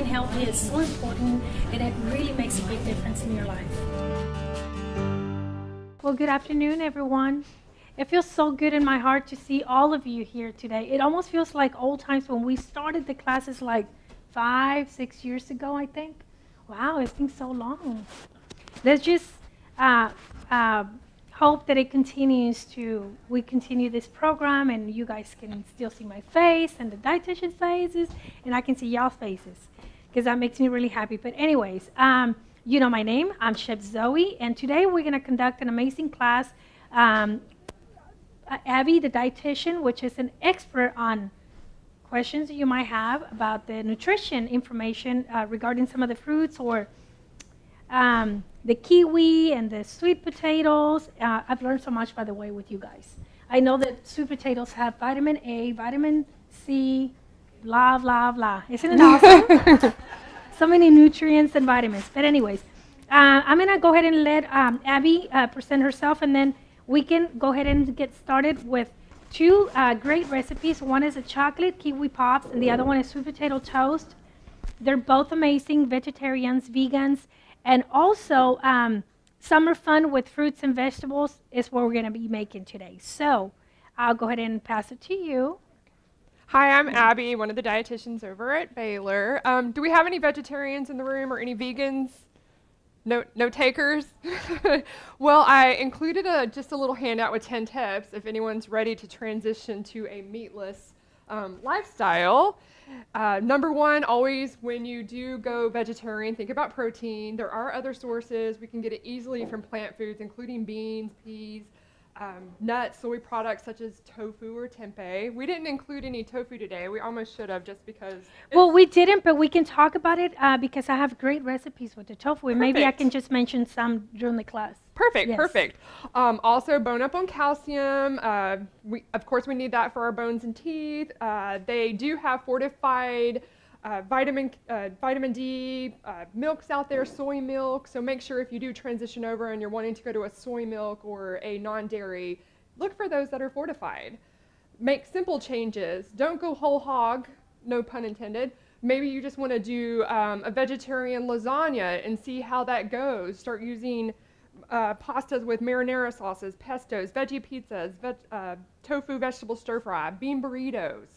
eating healthy is so important, and it really makes a big difference in your life. Well, good afternoon, everyone. It feels so good in my heart to see all of you here today. It almost feels like old times when we started the classes like 5, 6 years ago, I think. Wow, it's been so long. Let's just uh, uh, hope that we continue this program and you guys can still see my face and the dietitian's faces and I can see y'all's faces because that makes me really happy. But anyways, you know my name. I'm Chef Zoe, and today we're going to conduct an amazing class. Abby, the dietitian, which is an expert on questions that you might have about the nutrition information regarding some of the fruits or the kiwi and the sweet potatoes. I've learned so much, by the way, with you guys. I know that sweet potatoes have vitamin A, vitamin C, blah, blah, blah. Isn't it awesome? So many nutrients and vitamins. But anyways, I'm going to go ahead and let Abby present herself, and then we can go ahead and get started with two great recipes. One is a chocolate kiwi pops, and the other one is sweet potato toast. They're both amazing, vegetarians, vegans, and also summer fun with fruits and vegetables is what we're going to be making today. So I'll go ahead and pass it to you. Hi, I'm Abby, one of the dietitians over at Baylor. Do we have any vegetarians in the room or any vegans? No takers? Well, I included just a little handout with 10 tips if anyone's ready to transition to a meatless lifestyle. Number one, always when you do go vegetarian, think about protein. There are other sources. We can get it easily from plant foods, including beans, peas, nuts, soy products such as tofu or tempeh. We didn't include any tofu today. We almost should have just because. Well, we didn't, but we can talk about it because I have great recipes with the tofu. And maybe I can just mention some during the class. Perfect, Yes. perfect. Also, bone up on calcium. Of course, we need that for our bones and teeth. They do have fortified vitamin D milks out there, soy milk. So make sure if you do transition over and you're wanting to go to a soy milk or a non-dairy, look for those that are fortified. Make simple changes. Don't go whole hog, no pun intended. Maybe you just want to do a vegetarian lasagna and see how that goes. Start using pastas with marinara sauces, pestos, veggie pizzas, tofu vegetable stir fry, bean burritos.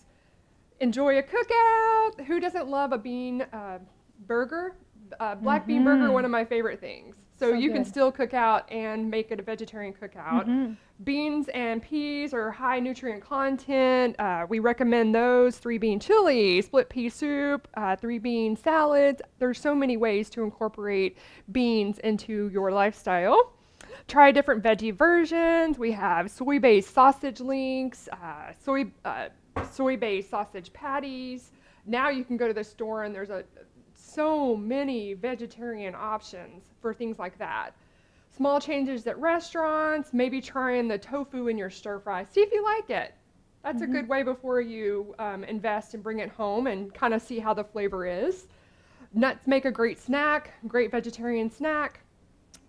Enjoy a cookout. Who doesn't love a bean burger? Black bean burger, one of my favorite things. So you can still cook out and make it a vegetarian cookout. Beans and peas are high nutrient content. We recommend those. 3-bean chili, split pea soup, 3-bean salads. There's so many ways to incorporate beans into your lifestyle. Try different veggie versions. We have soy-based sausage links, soy-based sausage patties. Now you can go to the store and there's so many vegetarian options for things like that. Small changes at restaurants, maybe trying the tofu in your stir fry. See if you like it. That's a good way before you invest and bring it home and kind of see how the flavor is. Nuts make a great snack, great vegetarian snack.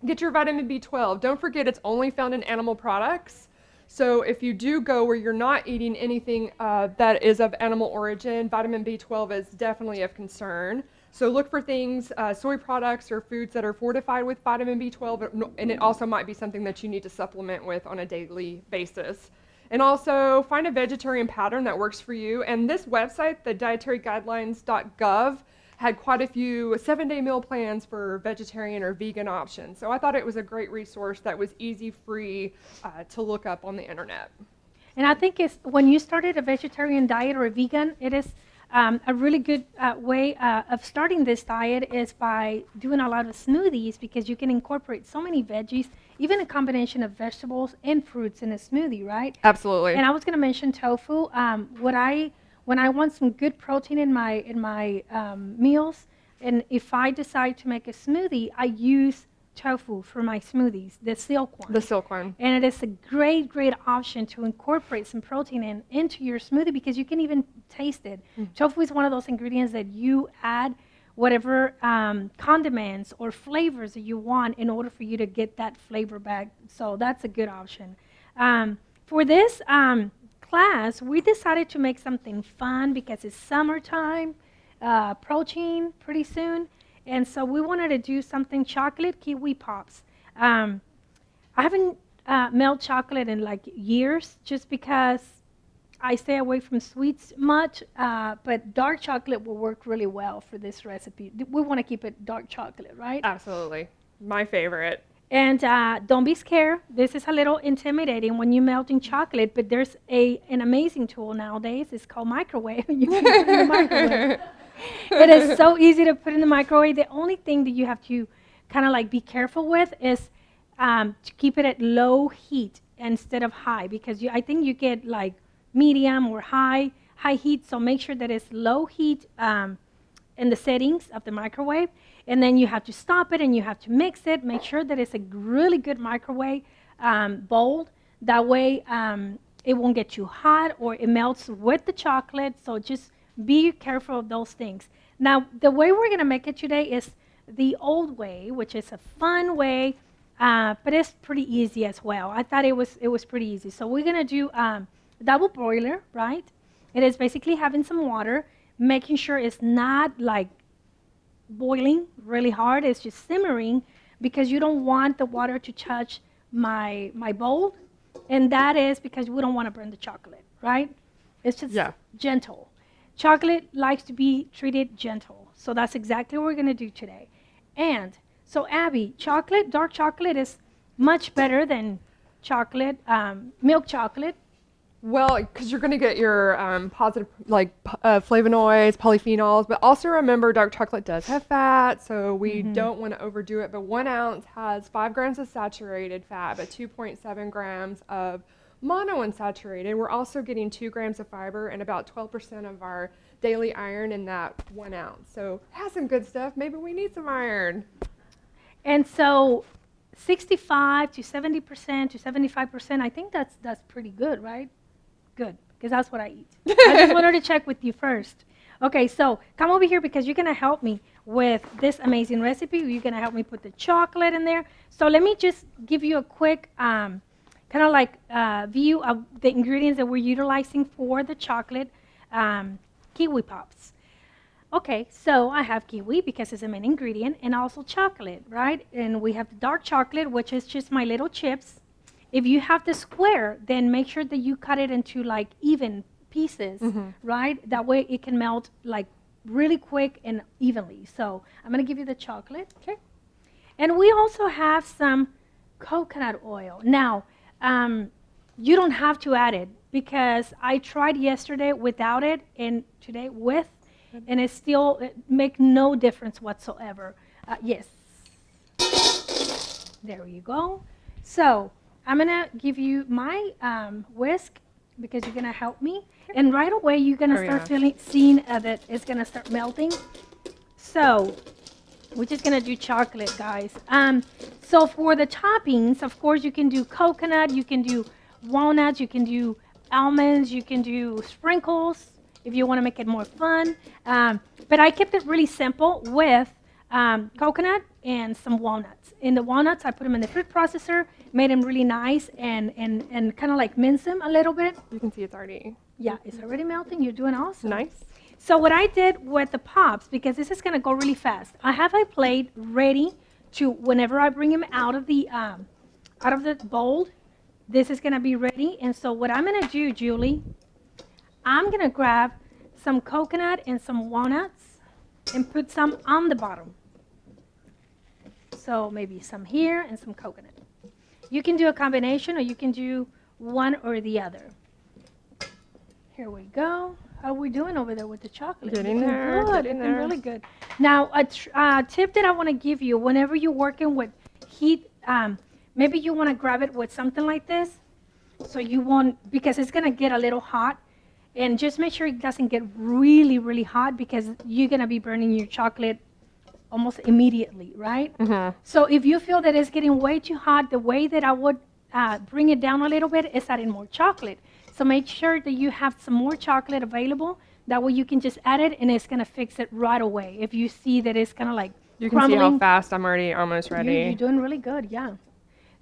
Get your vitamin B12. Don't forget it's only found in animal products. So if you do go where you're not eating anything that is of animal origin, vitamin B12 is definitely of concern. So look for things, soy products or foods that are fortified with vitamin B12, and it also might be something that you need to supplement with on a daily basis. And also find a vegetarian pattern that works for you. And this website, the dietaryguidelines.gov, had quite a few 7-day meal plans for vegetarian or vegan options. So I thought it was a great resource that was easy, free to look up on the internet. And I think it's when you started a vegetarian diet or a vegan, it is a really good way of starting this diet is by doing a lot of smoothies because you can incorporate so many veggies, even a combination of vegetables and fruits in a smoothie, right? Absolutely. And I was going to mention tofu. When I want some good protein in my meals, and if I decide to make a smoothie, I use tofu for my smoothies, the silk one. The silk one. And it is a great option to incorporate some protein into your smoothie because you can even taste it. Tofu is one of those ingredients that you add whatever condiments or flavors that you want in order for you to get that flavor back. So that's a good option. For this class, we decided to make something fun because it's summertime. protein pretty soon. And so we wanted to do something chocolate kiwi pops. I haven't melted chocolate in like years just because I stay away from sweets much, but dark chocolate will work really well for this recipe. We want to keep it dark chocolate, right? Absolutely. My favorite. And don't be scared. This is a little intimidating when you're melting chocolate, but there's an amazing tool nowadays. It's called microwave. You can put it in the microwave. It is so easy to put in the microwave. The only thing that you have to kind of like be careful with is to keep it at low heat instead of high, because I think you get like medium or high heat. So make sure that it's low heat in the settings of the microwave, and then you have to stop it and you have to mix it. Make sure that it's a really good microwave bowl. That way it won't get too hot or it melts with the chocolate. So just be careful of those things. Now, the way we're going to make it today is the old way, which is a fun way, but it's pretty easy as well. I thought it was pretty easy. So we're going to do double broiler, right? It is basically having some water, making sure it's not like boiling really hard. It's just simmering because you don't want the water to touch my bowl, and that is because we don't want to burn the chocolate, right? It's just gentle. Chocolate likes to be treated gentle. So that's exactly what we're going to do today. And so, Abby, dark chocolate is much better than chocolate, milk chocolate. Well, because you're going to get your positive, like flavonoids, polyphenols, but also remember dark chocolate does have fat, so we don't want to overdo it. But 1 ounce has 5 grams of saturated fat, but 2.7 grams of monounsaturated. We're also getting 2 grams of fiber and about 12% of our daily iron in that 1 ounce. So it has some good stuff. Maybe we need some iron. And so 65 to 70% to 75%, I think that's pretty good, right? Good, because that's what I eat. I just wanted to check with you first. Okay, so come over here because you're going to help me with this amazing recipe. You're going to help me put the chocolate in there. So let me just give you a quick kind of like view of the ingredients that we're utilizing for the chocolate kiwi pops. Okay, so I have kiwi because it's the main ingredient, and also chocolate, right? And we have the dark chocolate, which is just my little chips. If you have the square, then make sure that you cut it into like even pieces, right? That way it can melt like really quick and evenly. So I'm going to give you the chocolate. Okay. And we also have some coconut oil. Now, you don't have to add it because I tried yesterday without it and today with, and it make no difference whatsoever. Yes. There you go. So I'm going to give you my whisk because you're going to help me. And right away, you're going to start seeing that it's going to start melting. So we're just going to do chocolate, guys. So for the toppings, of course, you can do coconut, you can do walnuts, you can do almonds, you can do sprinkles if you want to make it more fun. But I kept it really simple with coconut and some walnuts. In the walnuts, I put them in the food processor, made them really nice, and kind of like mince them a little bit. You can see it's already. Yeah, it's already melting. You're doing awesome. Nice. So what I did with the pops, because this is going to go really fast, I have a plate ready to, whenever I bring them out of the bowl, this is going to be ready. And so what I'm going to do, Julie, I'm going to grab some coconut and some walnuts and put some on the bottom. So maybe some here and some coconut. You can do a combination or you can do one or the other. Here we go. How are we doing over there with the chocolate? Getting there. Good. Getting Looking there. really good. Now, a tip that I want to give you, whenever you're working with heat, maybe you want to grab it with something like this, so you won't, because it's going to get a little hot. And just make sure it doesn't get really, really hot because you're going to be burning your chocolate almost immediately, right? So if you feel that it's getting way too hot, the way that I would bring it down a little bit is adding more chocolate. So make sure that you have some more chocolate available. That way you can just add it and it's going to fix it right away. If you see that it's kind of like You can crumbling, see how fast I'm already almost ready. You're doing really good, yeah.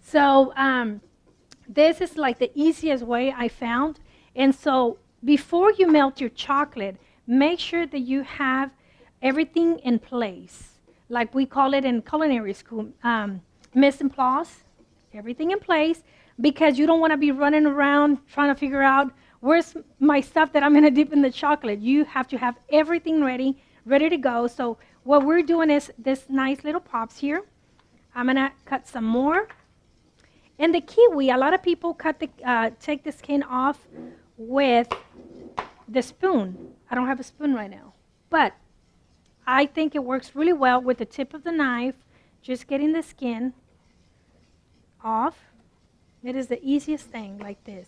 So this is like the easiest way I found. And so before you melt your chocolate, make sure that you have everything in place. Like we call it in culinary school, mise en place, everything in place, because you don't want to be running around trying to figure out where's my stuff that I'm going to dip in the chocolate. You have to have everything ready to go. So what we're doing is this nice little pops here. I'm going to cut some more. And the kiwi, a lot of people take the skin off with the spoon. I don't have a spoon right now, but I think it works really well with the tip of the knife, just getting the skin off. It is the easiest thing, like this.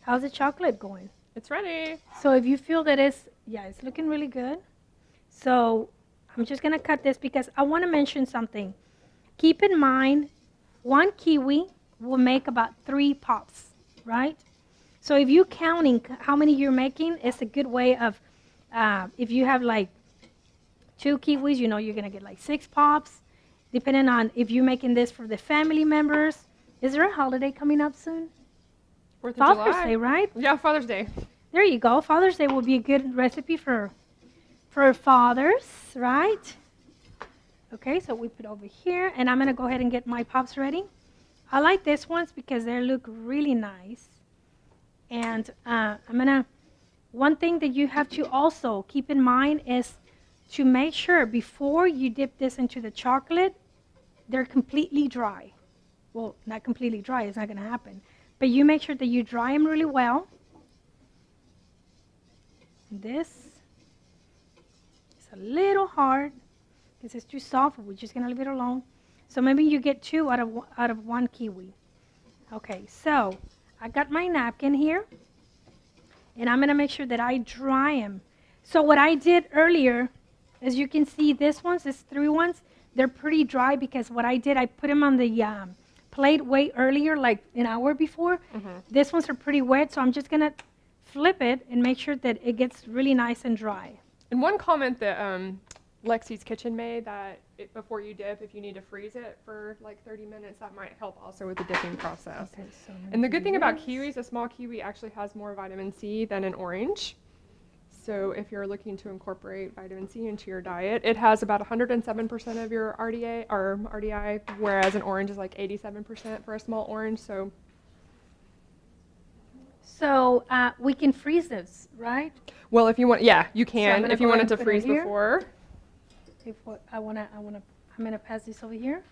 How's the chocolate going? It's ready. So if you feel that it's looking really good. So I'm just going to cut this because I want to mention something. Keep in mind, one kiwi will make about 3 pops, right? So if you're counting how many you're making, it's a good way of, if you have like 2 kiwis, you know you're going to get like 6 pops, depending on if you're making this for the family members. Is there a holiday coming up soon? 4th of Father's July. Day, right? Yeah, Father's Day. There you go. Father's Day will be a good recipe for fathers, right? Okay, so we put over here, and I'm going to go ahead and get my pops ready. I like these ones because they look really nice. And one thing that you have to also keep in mind is to make sure before you dip this into the chocolate, they're completely dry. Well, not completely dry, it's not going to happen. But you make sure that you dry them really well. This is a little hard because it's too soft. We're just going to leave it alone. So maybe you get 2 out of 1 kiwi. Okay, so I got my napkin here, and I'm going to make sure that I dry them. So what I did earlier, as you can see, these 3 ones, they're pretty dry because what I did, I put them on the plate way earlier, like an hour before. These ones are pretty wet, so I'm just going to flip it and make sure that it gets really nice and dry. And one comment that Lexi's Kitchen made, that before you dip, if you need to freeze it for like 30 minutes, that might help also with the dipping process. Okay, so And the good thing about kiwis, a small kiwi actually has more vitamin C than an orange. So if you're looking to incorporate vitamin C into your diet, it has about 107% of your RDA or RDI, whereas an orange is like 87% for a small orange. So we can freeze this, right? Well, if you want, yeah, you So I'm can. gonna If you go want ahead it to and put it freeze here. before. I'm gonna pass this over here.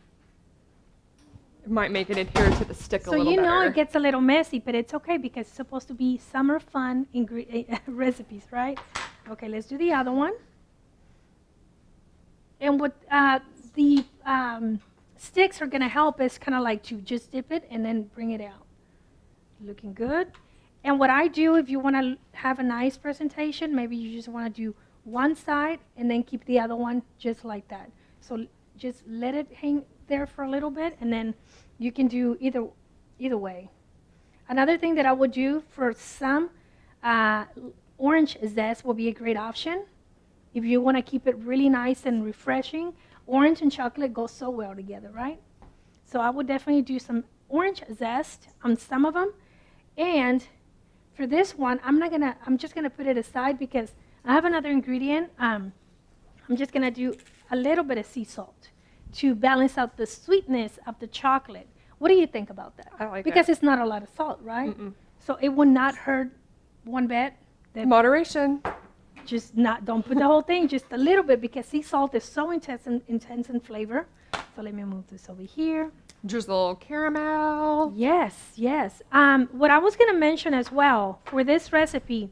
It might make it adhere to the stick a So little you know better. it gets a little messy, but it's okay because it's supposed to be summer fun recipes, right? Okay, let's do the other one. And what the sticks are gonna help is kind of like to just dip it and then bring it out. Looking good. And what I do, if you want to have a nice presentation, maybe you just want to do one side and then keep the other one just like that. So just let it hang there for a little bit, and then you can do either way. Another thing that I would do for some, orange zest will be a great option. If you want to keep it really nice and refreshing, orange and chocolate go so well together, right? So I would definitely do some orange zest on some of them. And for this one, I'm just gonna put it aside because I have another ingredient. I'm just gonna do a little bit of sea salt to balance out the sweetness of the chocolate. What do you think about that? I like because it. it's not a lot of salt, right? So it would not hurt one bit. Moderation. Just don't put the whole thing, just a little bit, because sea salt is so intense in flavor. So let me move this over here. Drizzle caramel. Yes, yes. What I was going to mention as well, for this recipe,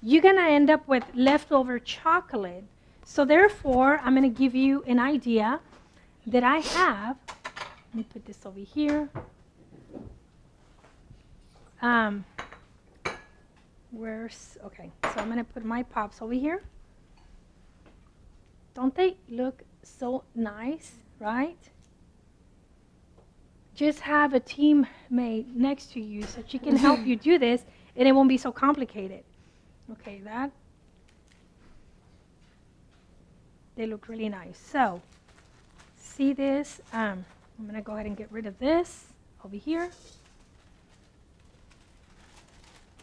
you're going to end up with leftover chocolate. So therefore, I'm going to give you an idea that I have. Let me put this over here. Okay, so I'm going to put my pops over here. Don't they look so nice, right? Just have a teammate next to you so she can help you do this, and it won't be so complicated. Okay, they look really nice. So, see this? I'm going to go ahead and get rid of this over here.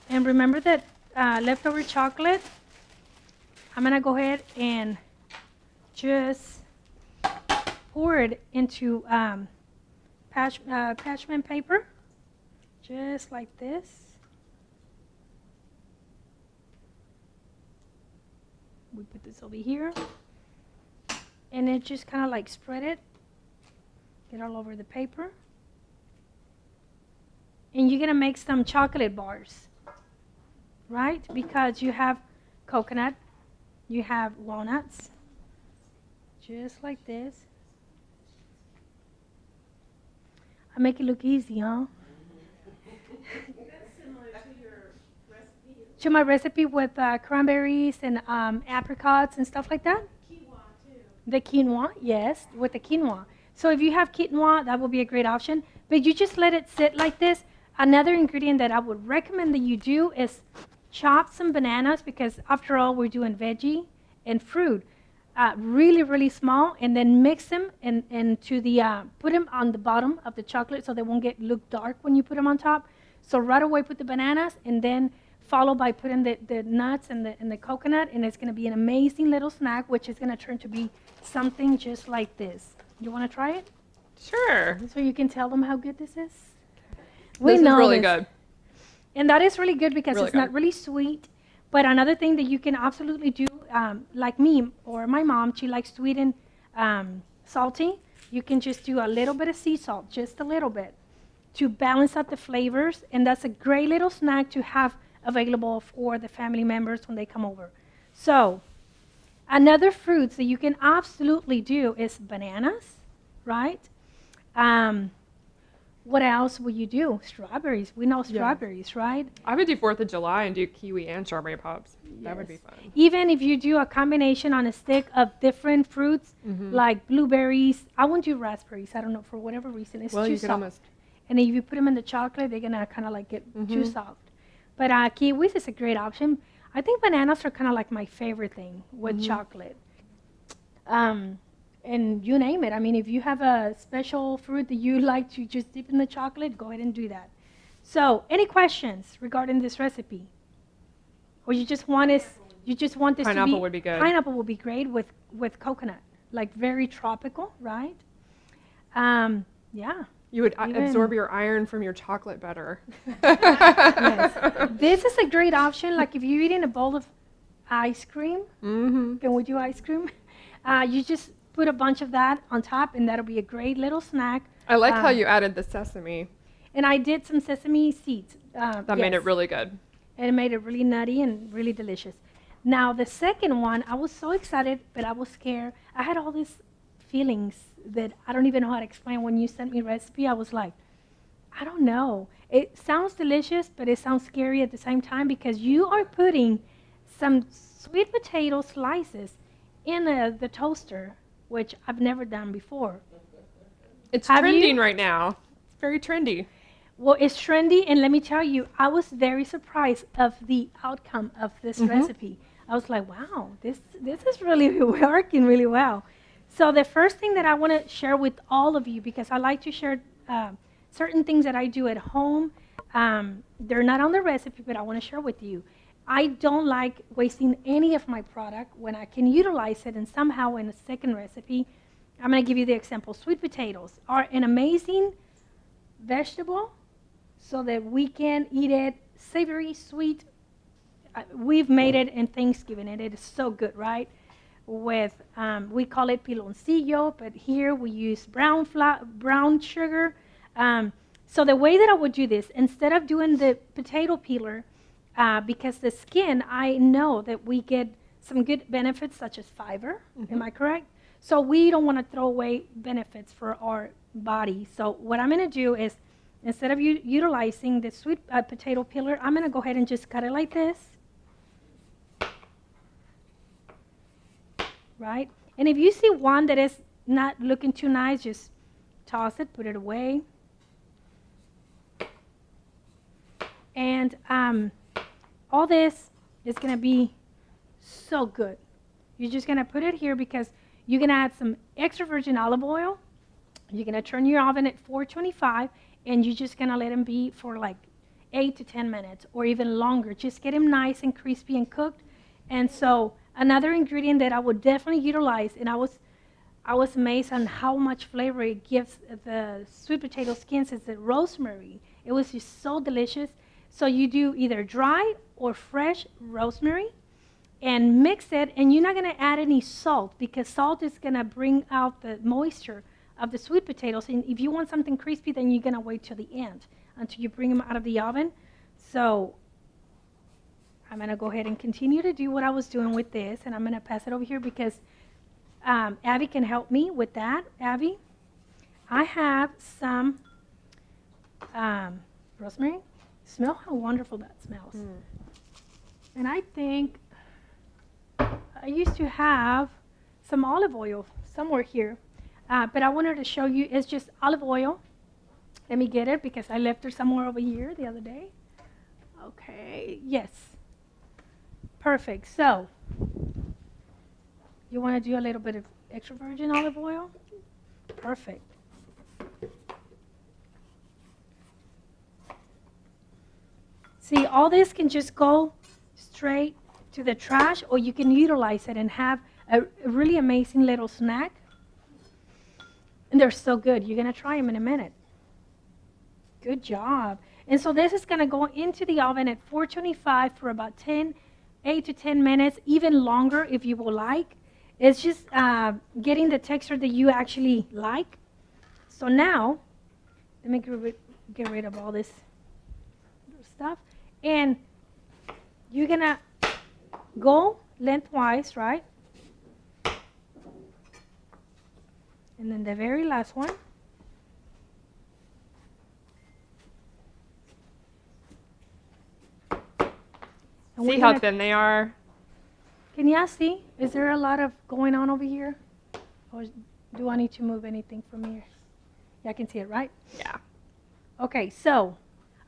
And remember that leftover chocolate, I'm going to go ahead and just pour it into parchment paper, just like this. We put this over here, and it just kind of like spread it, get all over the paper. And you're going to make some chocolate bars, right? Because you have coconut, you have walnuts, just like this. I make it look easy, huh? That's similar to your recipe. To my recipe with cranberries and apricots and stuff like that. Quinoa too. The quinoa, yes, with the quinoa. So if you have quinoa, that would be a great option. But you just let it sit like this. Another ingredient that I would recommend that you do is chop some bananas, because after all, we're doing veggie and fruit. Really, really small, and then mix them into the, put them on the bottom of the chocolate so they won't look dark when you put them on top. So right away put the bananas, and then follow by putting the nuts and the coconut, and it's going to be an amazing little snack, which is going to turn to be something just like this. You want to try it? Sure. So you can tell them how good this is? This is really good. And that is really good because Really it's not good. really sweet. But another thing that you can absolutely do, like me or my mom, she likes sweet and salty. You can just do a little bit of sea salt, just a little bit, to balance out the flavors. And that's a great little snack to have available for the family members when they come over. So another fruits that you can absolutely do is bananas, right? What else will you do? Strawberries. We know strawberries, right? I would do 4th of July and do kiwi and strawberry pops. That would be fun. Even if you do a combination on a stick of different fruits, like blueberries. I won't do raspberries. I don't know, for whatever reason. It's Well, too you could soft. almost. And if you put them in the chocolate, they're going to kind of like get too soft. But kiwis is a great option. I think bananas are kind of like my favorite thing with chocolate. And you name it. I mean, if you have a special fruit that you like to just dip in the chocolate, go ahead and do that. So, any questions regarding this recipe? Or you just want this to be... Pineapple would be good. Pineapple would be great with coconut. Like very tropical, right? Yeah. You would Even- absorb your iron from your chocolate better. Yes. This is a great option. Like if you're eating a bowl of ice cream, can we do ice cream? You just put a bunch of that on top, and that'll be a great little snack. I like how you added the sesame. And I did some sesame seeds. That made it really good. And it made it really nutty and really delicious. Now, the second one, I was so excited, but I was scared. I had all these feelings that I don't even know how to explain. When you sent me a recipe, I was like, I don't know. It sounds delicious, but it sounds scary at the same time, because you are putting some sweet potato slices in the toaster, which I've never done before. It's Have you? trending right now. It's very trendy. Well, it's trendy, and let me tell you, I was very surprised of the outcome of this recipe. I was like, wow, this is really working really well. So the first thing that I want to share with all of you, because I like to share certain things that I do at home. They're not on the recipe, but I want to share with you. I don't like wasting any of my product when I can utilize it, and somehow in a second recipe. I'm going to give you the example. Sweet potatoes are an amazing vegetable, so that we can eat it savory, sweet. We've made it in Thanksgiving, and it is so good, right? With we call it piloncillo, but here we use brown sugar. So the way that I would do this, instead of doing the potato peeler, because the skin, I know that we get some good benefits such as fiber. Am I correct? So we don't want to throw away benefits for our body. So what I'm going to do is, instead of utilizing the sweet potato peeler, I'm going to go ahead and just cut it like this. Right? And if you see one that is not looking too nice, just toss it, put it away. And all this is going to be so good. You're just going to put it here because you're going to add some extra virgin olive oil. You're going to turn your oven at 425, and you're just going to let them be for like 8 to 10 minutes or even longer. Just get them nice and crispy and cooked. And so another ingredient that I would definitely utilize, and I was amazed on how much flavor it gives the sweet potato skins, is the rosemary. It was just so delicious. So you do either dry or fresh rosemary and mix it, and you're not going to add any salt because salt is going to bring out the moisture of the sweet potatoes. And if you want something crispy, then you're going to wait till the end until you bring them out of the oven. So I'm going to go ahead and continue to do what I was doing with this, and I'm going to pass it over here because Abby can help me with that. Abby, I have some rosemary. Smell how wonderful that smells. And I think I used to have some olive oil somewhere here, but I wanted to show you. It's just olive oil. Let me get it because I left it somewhere over here the other day. Okay, yes. Perfect. So you want to do a little bit of extra virgin olive oil? Perfect. See, all this can just go straight to the trash, or you can utilize it and have a really amazing little snack. And they're so good. You're going to try them in a minute. Good job. And so this is going to go into the oven at 425 for about 8 to 10 minutes, even longer if you would like. It's just getting the texture that you actually like. So now, let me get rid of all this stuff. And you're going to go lengthwise, right? And then the very last one. And See how thin they are? Can y'all see? Is there a lot of going on over here? Or do I need to move anything from here? Yeah, I can see it, right? Yeah. Okay, so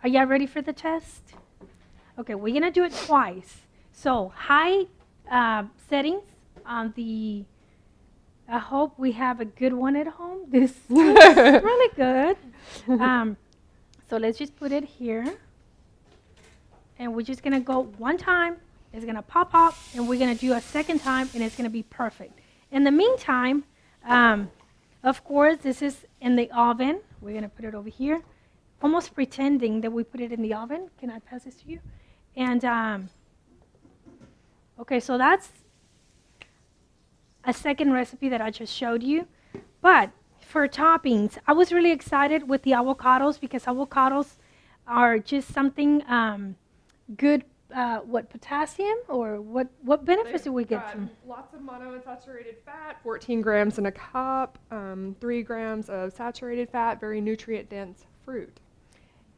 are y'all ready for the test? Okay, we're going to do it twice. So high settings on the, I hope we have a good one at home. This is really good. So let's just put it here. And we're just going to go one time. It's going to pop up, and we're going to do a second time, and it's going to be perfect. In the meantime, of course, this is in the oven. We're going to put it over here, almost pretending that we put it in the oven. Can I pass this to you? And, okay, so that's a second recipe that I just showed you. But for toppings, I was really excited with the avocados because avocados are just something good. What potassium or what benefits do we get from? Lots of monounsaturated fat, 14 grams in a cup, 3 grams of saturated fat, very nutrient-dense fruit.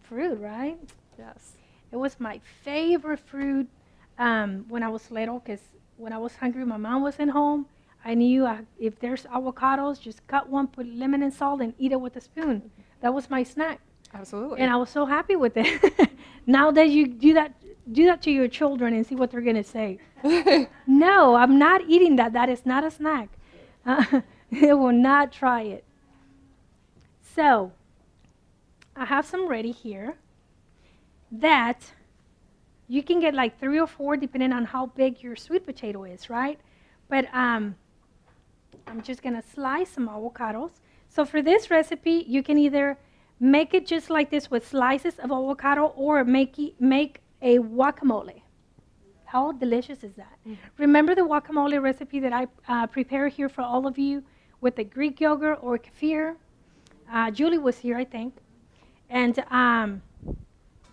Fruit, right? Yes. It was my favorite fruit when I was little because when I was hungry, my mom wasn't home. I knew if there's avocados, just cut one, put lemon and salt, and eat it with a spoon. That was my snack. Absolutely. And I was so happy with it. Now that you do that to your children and see what they're going to say. No, I'm not eating that. That is not a snack. They will not try it. So, I have some ready here that you can get like 3 or 4 depending on how big your sweet potato is, right? But I'm just going to slice some avocados. So for this recipe, you can either make it just like this with slices of avocado or make a guacamole. How delicious is that? Mm-hmm. Remember the guacamole recipe that I prepared here for all of you with the Greek yogurt or kefir? Julie was here, I think. And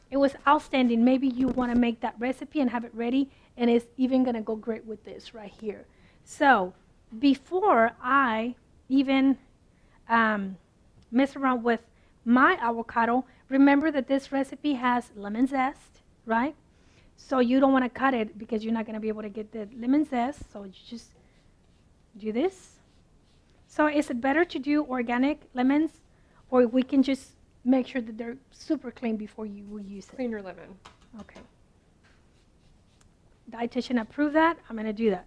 it was outstanding. Maybe you want to make that recipe and have it ready, and it's even going to go great with this right here. So before I even mess around with my avocado, remember that this recipe has lemon zest, right? So you don't want to cut it because you're not going to be able to get the lemon zest. So you just do this. So is it better to do organic lemons, or we can just make sure that they're super clean before you will use it? Clean your lemon. Okay. Dietitian approved that. I'm going to do that.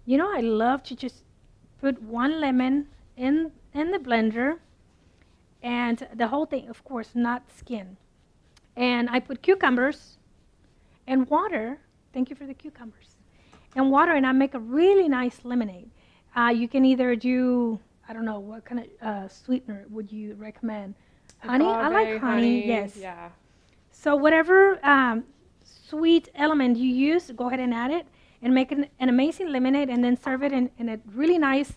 You know, I love to just put one lemon in the blender, and the whole thing, of course, not skin. And I put cucumbers and water. Thank you for the cucumbers. and water, and I make a really nice lemonade. You can either do, I don't know, what kind of sweetener would you recommend? Honey? I like Agave, honey, yes. Yeah. So whatever sweet element you use, go ahead and add it and make an amazing lemonade, and then serve it in a really nice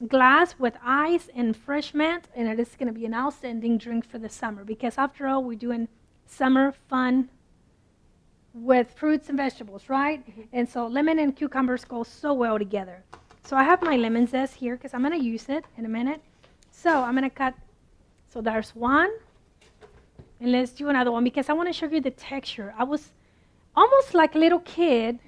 glass with ice and fresh mint, and it is going to be an outstanding drink for the summer, because after all, we're doing summer fun with fruits and vegetables, right? And so lemon and cucumbers go so well together. So I have my lemon zest here because I'm going to use it in a minute. So I'm going to cut. So there's one. And let's do another one because I want to show you the texture. I was almost like a little kid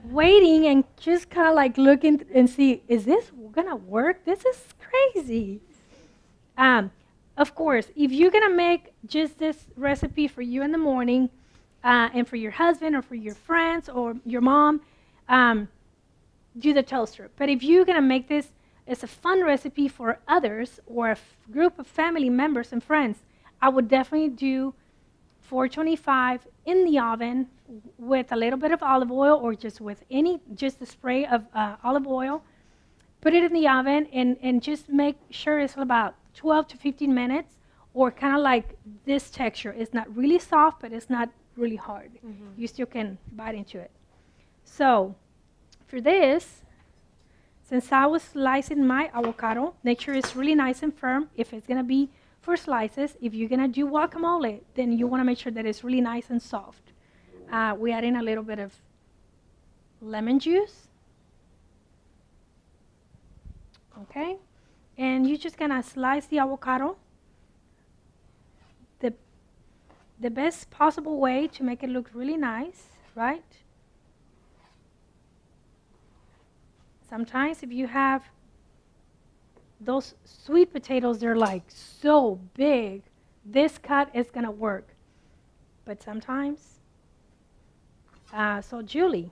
waiting and just kind of like looking and see, is this going to work? This is crazy. Of course, if you're going to make just this recipe for you in the morning, and for your husband or for your friends or your mom, do the toaster. But if you're going to make this as a fun recipe for others or a group of family members and friends, I would definitely do 425 in the oven with a little bit of olive oil, or just with just a spray of olive oil. Put it in the oven and just make sure it's about 12 to 15 minutes, or kind of like this texture. It's not really soft, but it's not really hard. You still can bite into it. So for this, since I was slicing my avocado, make sure it's really nice and firm if it's going to be for slices. If you're going to do guacamole, then you want to make sure that it's really nice and soft. We add in a little bit of lemon juice. Okay? And you're just going to slice the avocado the best possible way to make it look really nice, right? Sometimes if you have those sweet potatoes, they're like so big, this cut is going to work. But sometimes, so Julie,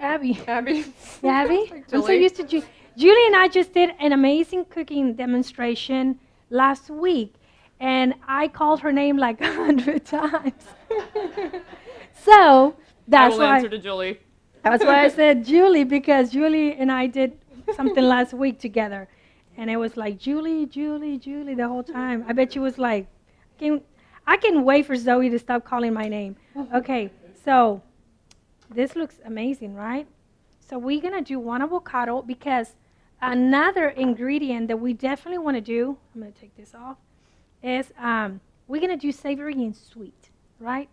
Abby. Abby. Abby? Like I'm so used to Julie and I just did an amazing cooking demonstration last week, and I called her name like 100 times. So that's why. Answer to Julie. That's why I said Julie, because Julie and I did something last week together, and it was like Julie, Julie, Julie the whole time. I bet she was like, I can wait for Zoe to stop calling my name. Okay, so this looks amazing, right? So we're gonna do one avocado, because another ingredient that we definitely want to do, I'm gonna take this off, is we're gonna do savory and sweet, right?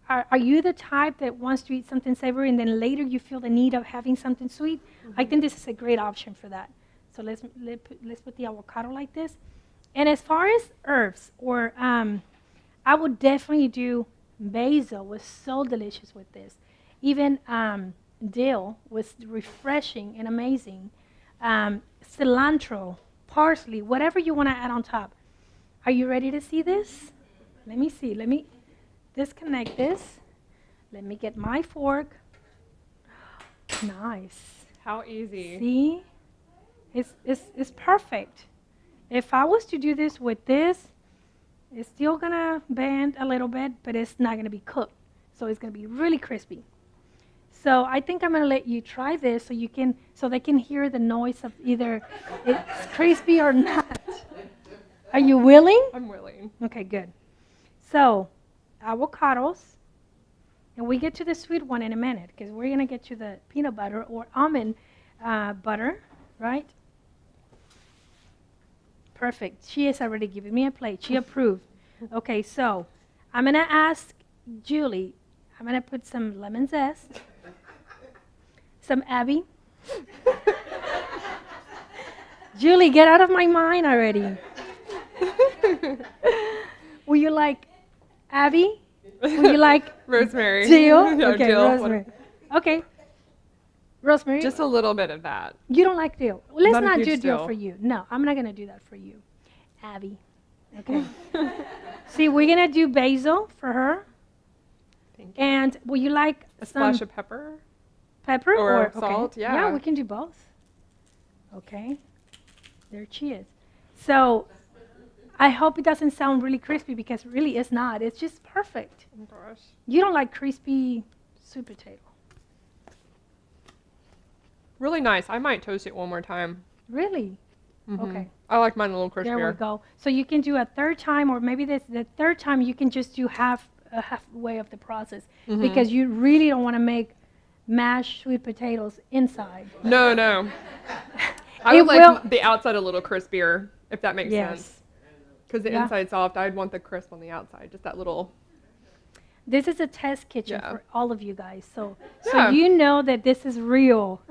Are you the type that wants to eat something savory and then later you feel the need of having something sweet? I think this is a great option for that. So let's put the avocado like this. And as far as herbs, or I would definitely do basil. Was so delicious with this. Even dill was refreshing and amazing. Cilantro, parsley, whatever you want to add on top. Are you ready to see this? Let me see. Let me disconnect this. Let me get my fork. Nice. How easy. See? It's perfect. If I was to do this with this, it's still going to bend a little bit, but it's not going to be cooked. So it's going to be really crispy. So I think I'm going to let you try this so they can hear the noise of either it's crispy or not. Are you willing? I'm willing. Okay, good. So avocados, and we get to the sweet one in a minute, because we're going to get to the peanut butter or almond butter, right? Perfect. She has already given me a plate. She approved. Okay, so I'm going to ask Julie, I'm going to put some lemon zest, some Abby. Julie, get out of my mind already. Will you like Abby? Will you like rosemary? Dill? No, Okay, dill. rosemary. Okay. Rosemary? Just a little bit of that. You don't like dill. Well, let's Not a not huge do dill dill. for you. No, I'm not going to do that for you. Abby. Okay. See, we're going to do basil for her. Thank you. And will you like A some splash of pepper. pepper? or okay. salt, yeah. Yeah, we can do both. Okay. There she is. So I hope it doesn't sound really crispy because really it's not. It's just perfect. Oh gosh. You don't like crispy sweet potato. Really nice. I might toast it one more time. Really? Mhm. Okay. I like mine a little crispier. There we go. So you can do a third time, or maybe this the third time you can just do halfway of the process Mhm. because you really don't want to make mashed sweet potatoes inside. No, no. I It would like will- the outside a little crispier, if that makes Yes. sense. Because the Yeah. inside's soft, I'd want the crisp on the outside. Just that little. This is a test kitchen Yeah. for all of you guys. So Yeah. you know that this is real.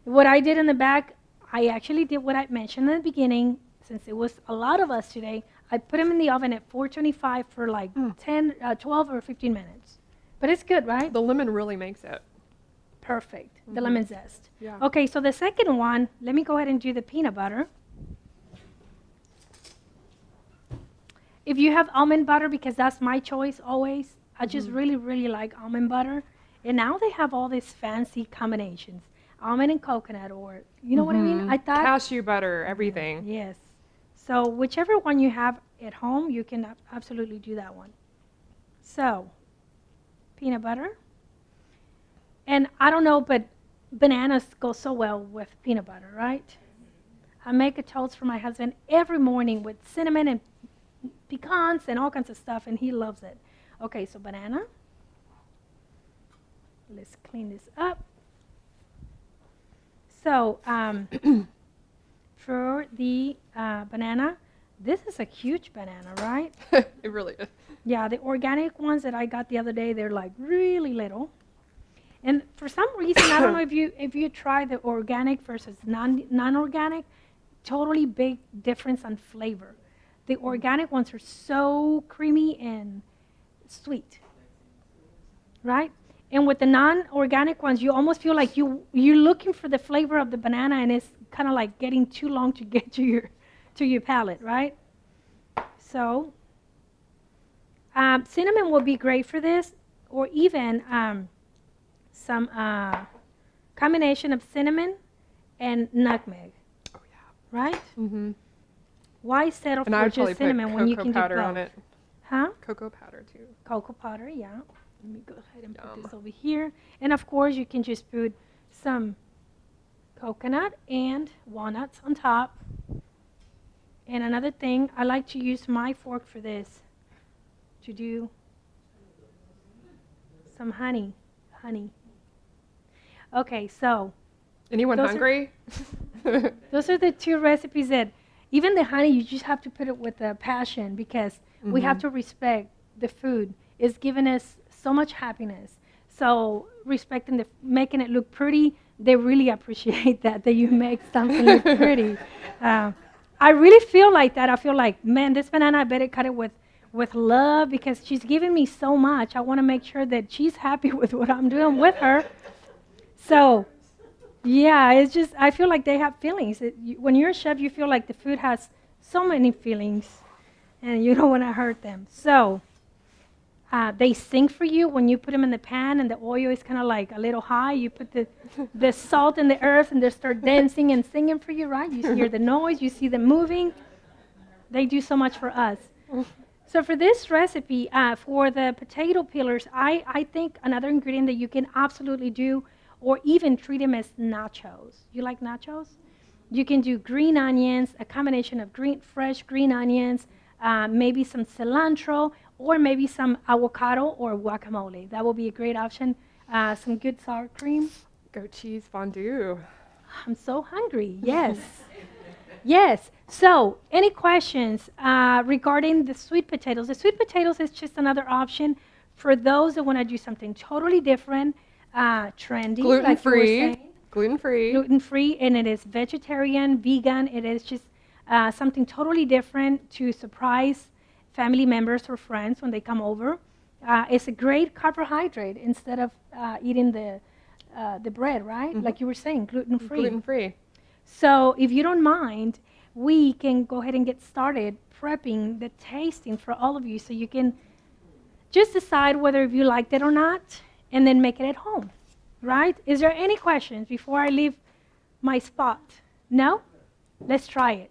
What I did in the back, I actually did what I mentioned in the beginning. Since it was a lot of us today, I put them in the oven at 425 for like 12 or 15 minutes. But it's good, right? The lemon really makes it. Perfect. The lemon zest. Yeah. Okay, so the second one, let me go ahead and do the peanut butter. If you have almond butter, because that's my choice always, I just really, really like almond butter. And now they have all these fancy combinations, almond and coconut, or you know what I mean? I thought, Cashew butter, everything. yes. So whichever one you have at home, you can absolutely do that one. So, peanut butter. And I don't know, but bananas go so well with peanut butter, right? I make a toast for my husband every morning with cinnamon and pecans and all kinds of stuff, and he loves it. Okay, so banana. Let's clean this up. So for the banana, this is a huge banana, right? It really is. Yeah, the organic ones that I got the other day, they're like really little. And for some reason, I don't know if you try the organic versus non-organic, totally big difference on flavor. The organic ones are so creamy and sweet, right? And with the non-organic ones, you almost feel like you're looking for the flavor of the banana, and it's kind of like getting too long to get to your palate, right? So cinnamon will be great for this, or even some combination of cinnamon and nutmeg. Oh yeah. Right? Mm-hmm. Why settle And for I'd probably just cinnamon put when you cocoa can do powder both? on it. Huh? Cocoa powder too. Cocoa powder, yeah. Let me go ahead and put Yum. this over here. And of course, you can just put some coconut and walnuts on top. And another thing, I like to use my fork for this to do some honey. Okay, so Anyone Those are- hungry? those are the two recipes that, even the honey, you just have to put it with a passion because we have to respect the food. It's given us so much happiness. So respecting making it look pretty, they really appreciate that you make something look pretty. I really feel like that. I feel like, man, this banana, I better cut it with love because she's giving me so much. I want to make sure that she's happy with what I'm doing with her. So, yeah, it's just, I feel like they have feelings. When you're a chef, you feel like the food has so many feelings, and you don't want to hurt them. So, they sing for you when you put them in the pan, and the oil is kind of like a little high. You put the salt in the earth, and they start dancing and singing for you, right? You hear the noise, you see them moving. They do so much for us. So for this recipe, for the potato peelers, I think another ingredient that you can absolutely do, or even treat them as nachos. You like nachos? You can do green onions, a combination of fresh green onions, maybe some cilantro, or maybe some avocado or guacamole. That will be a great option. Some good sour cream. Goat cheese fondue. I'm so hungry. Yes. Yes. So, any questions regarding the sweet potatoes? The sweet potatoes is just another option for those that want to do something totally different, trendy, like you were Gluten-free. saying. Gluten-free. Gluten-free, and it is vegetarian, vegan. It is just something totally different to surprise family members or friends when they come over. It's a great carbohydrate instead of eating the bread, right? Like you were saying, gluten-free. Gluten-free. So if you don't mind, we can go ahead and get started prepping the tasting for all of you so you can just decide whether if you liked it or not and then make it at home, right? Is there any questions before I leave my spot? No? Let's try it.